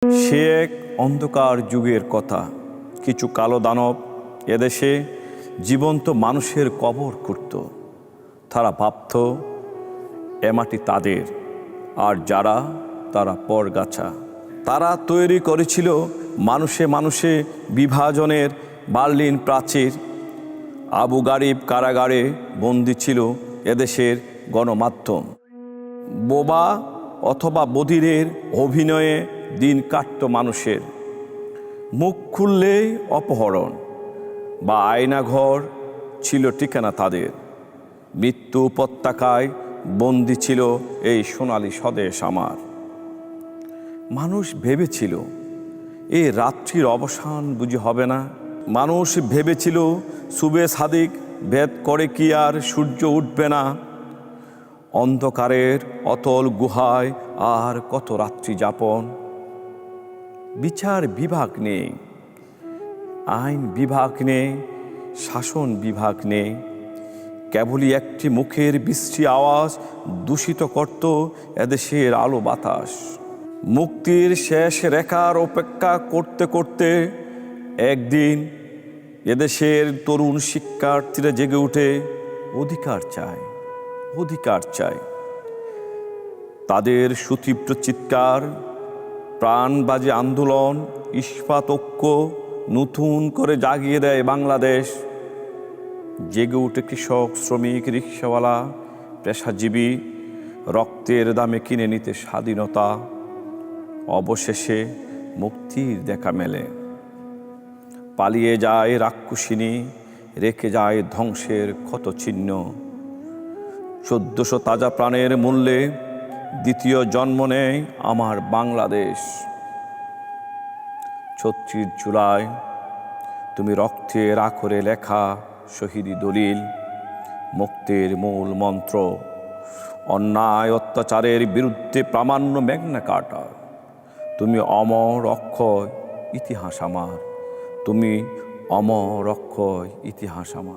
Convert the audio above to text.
সে এক অন্ধকার যুগের কথা। কিছু কালো দানব এদেশে জীবন্ত মানুষের কবর করত। তারা ভাবত এ মাটি তাদের, আর যারা তারা পরগাছা। তারা তৈরি করেছিল মানুষে মানুষে বিভাজনের বার্লিন প্রাচীর। আবু গারিব কারাগারে বন্দী ছিল এদেশের গণমাধ্যম। বোবা অথবা বধিরের অভিনয়ে দিন কাটত মানুষের। মুখ খুললেই অপহরণ বা আয়নাঘর ছিল ঠিকানা তাদের। মৃত্যু উপত্যকায় বন্দী ছিল এই সোনালী স্বদেশ আমার। মানুষ ভেবেছিল এই রাত্রির অবসান বুঝি হবে না। মানুষ ভেবেছিল সুবেশ হাদিক ভেদ করে কি আর সূর্য উঠবে না। অন্ধকারের অতল গুহায় আর কত রাত্রি যাপন। বিচার বিভাগ নেই, আইন বিভাগ নেই, শাসন বিভাগ নেই। কেবলই একটি মুখের বিশ্রী আওয়াজ দূষিত করত এদেশের আলো বাতাস। মুক্তির শেষ রেখার অপেক্ষা করতে করতে একদিন এদেশের তরুণ শিক্ষার্থীরা জেগে উঠে অধিকার চায়, অধিকার চায়। তাদের সুতীব্র চিৎকার, প্রাণবাজি আন্দোলন, ইস্পাত ঐক্য নতুন করে জাগিয়ে দেয় বাংলাদেশ। জেগে উঠে কৃষক, শ্রমিক, রিক্সাওয়ালা, পেশাজীবী রক্তের দামে কিনে নিতে স্বাধীনতা। অবশেষে মুক্তির দেখা মেলে। পালিয়ে যায় রাক্ষসিনী, রেখে যায় ধ্বংসের ক্ষত চিহ্ন। 1400 তাজা প্রাণের মূল্যে দ্বিতীয় জন্ম নেয় আমার বাংলাদেশ। 36 জুলাই তুমি রক্তের আখরে লেখা শহীদি দলিল, মুক্তির মূল মন্ত্র, অন্যায় অত্যাচারের বিরুদ্ধে প্রামাণ্য ম্যাগনা কার্টা। তুমি অমর অক্ষয় ইতিহাস আমার, তুমি অমর অক্ষয় ইতিহাস আমার।